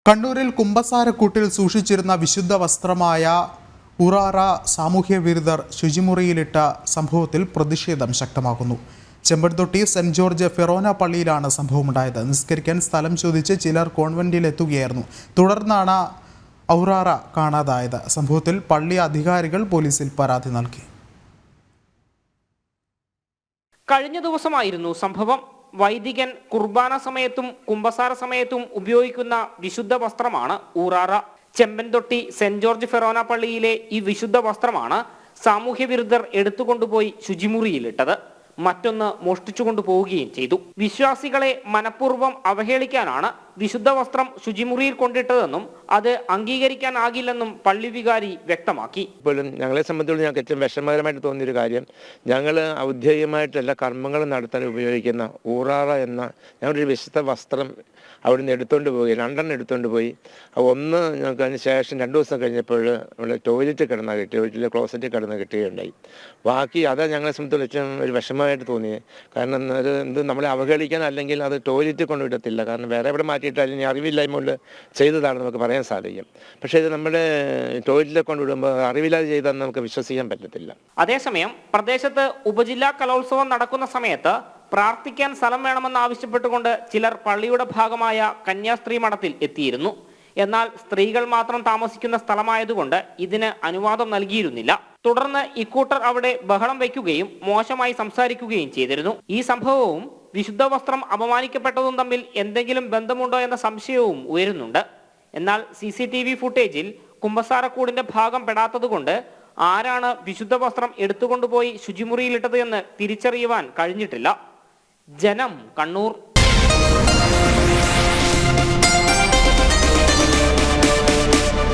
കണ്ണൂരിൽ കുമ്പസാരക്കൂട്ടിൽ സൂക്ഷിച്ചിരുന്ന വിശുദ്ധ വസ്ത്രമായ ഉറാറ സാമൂഹ്യ വിരുദ്ധർ ശുചിമുറിയിലിട്ട സംഭവത്തിൽ പ്രതിഷേധം ശക്തമാകുന്നു. ചെമ്പൻതൊട്ടി സെന്റ് ജോർജ് ഫെറോന പള്ളിയിലാണ് സംഭവമുണ്ടായത്. നിസ്കരിക്കാൻ സ്ഥലം ചോദിച്ച് ചിലർ കോൺവെന്റിലെത്തുകയായിരുന്നു. തുടർന്നാണ് ഔറാറ കാണാതായത്. സംഭവത്തിൽ പള്ളി അധികാരികൾ പോലീസിൽ പരാതി നൽകി. കഴിഞ്ഞ ദിവസമായിരുന്നു സംഭവം. വൈദികൻ കുർബാന സമയത്തും കുമ്പസാര സമയത്തും ഉപയോഗിക്കുന്ന വിശുദ്ധ വസ്ത്രമാണ് ഊറാറ. ചെമ്പൻതൊട്ടി സെന്റ് ജോർജ് ഫെറോന പള്ളിയിലെ ഈ വിശുദ്ധ വസ്ത്രമാണ് സാമൂഹ്യ വിരുദ്ധർ എടുത്തുകൊണ്ടുപോയി ശുചിമുറിയിലിട്ടത്. മറ്റൊന്ന് മോഷ്ടിച്ചുകൊണ്ടു പോവുകയും ചെയ്തു. വിശ്വാസികളെ മനഃപൂർവ്വം അവഹേളിക്കാനാണ് വിശുദ്ധ വസ്ത്രം ശുചിമുറിയിൽ കൊണ്ടിട്ടതെന്നും അത് അംഗീകരിക്കാനാകില്ലെന്നും പള്ളി വികാരി വ്യക്തമാക്കി. ഇപ്പോഴും ഞങ്ങളെ സംബന്ധിച്ചുള്ള ഞങ്ങൾക്ക് ഏറ്റവും വിഷമകരമായിട്ട് തോന്നിയൊരു കാര്യം, ഞങ്ങൾ ഔദ്യോഗികമായിട്ട് എല്ലാ കർമ്മങ്ങളും നടത്താൻ ഉപയോഗിക്കുന്ന ഊറാറ എന്ന ഞങ്ങളൊരു വിശുദ്ധ വസ്ത്രം അവിടുന്ന് എടുത്തുകൊണ്ട് പോയി, രണ്ടെണ്ണം എടുത്തുകൊണ്ട് പോയി. ഒന്ന് ഞങ്ങൾക്ക് അതിന് ശേഷം 2 ദിവസം കഴിഞ്ഞപ്പോൾ നമ്മൾ ടോയ്ലറ്റിൽ ക്ലോസറ്റിൽ കിടന്ന് കിട്ടുകയുണ്ടായി. ബാക്കി അത് ഞങ്ങളെ സംബന്ധിച്ചുള്ള ഏറ്റവും ഒരു വിഷമമായിട്ട് തോന്നിയത്. കാരണം എന്ത് നമ്മളെ അവഹേളിക്കാൻ, അല്ലെങ്കിൽ അത് ടോയ്ലറ്റിൽ കൊണ്ടുവിടത്തില്ല. കാരണം വേറെ എവിടെ മാറ്റിയിട്ട് അല്ലെങ്കിൽ അറിവില്ലായ്മ കൊണ്ട് ചെയ്തതാണെന്ന് നമുക്ക് പറയാൻ സാധിക്കും. പക്ഷേ ഇത് നമ്മുടെ ടോയ്ലറ്റിൽ കൊണ്ടുവിടുമ്പോൾ അറിവില്ലാതെ ചെയ്താൽ നമുക്ക് വിശ്വസിക്കാൻ പറ്റത്തില്ല. അതേസമയം പ്രദേശത്ത് ഉപജില്ലാ കലോത്സവം നടക്കുന്ന സമയത്ത് പ്രാർത്ഥിക്കാൻ സ്ഥലം വേണമെന്ന് ആവശ്യപ്പെട്ടുകൊണ്ട് ചിലർ പള്ളിയുടെ ഭാഗമായ കന്യാസ്ത്രീ മഠത്തിൽ എത്തിയിരുന്നു. എന്നാൽ സ്ത്രീകൾ മാത്രം താമസിക്കുന്ന സ്ഥലമായതുകൊണ്ട് ഇതിന് അനുവാദം നൽകിയിരുന്നില്ല. തുടർന്ന് ഇക്കൂട്ടർ അവിടെ ബഹളം വയ്ക്കുകയും മോശമായി സംസാരിക്കുകയും ചെയ്തിരുന്നു. ഈ സംഭവവും വിശുദ്ധ വസ്ത്രം അപമാനിക്കപ്പെട്ടതും തമ്മിൽ എന്തെങ്കിലും ബന്ധമുണ്ടോ എന്ന സംശയവും ഉയരുന്നുണ്ട്. എന്നാൽ CCTV ഫുട്ടേജിൽ കുമ്പസാരക്കൂടിന്റെ ഭാഗം പെടാത്തതുകൊണ്ട് ആരാണ് വിശുദ്ധ വസ്ത്രം എടുത്തുകൊണ്ടുപോയി ശുചിമുറിയിലിട്ടത് എന്ന് തിരിച്ചറിയുവാൻ കഴിഞ്ഞിട്ടില്ല. ജനം, കണ്ണൂർ.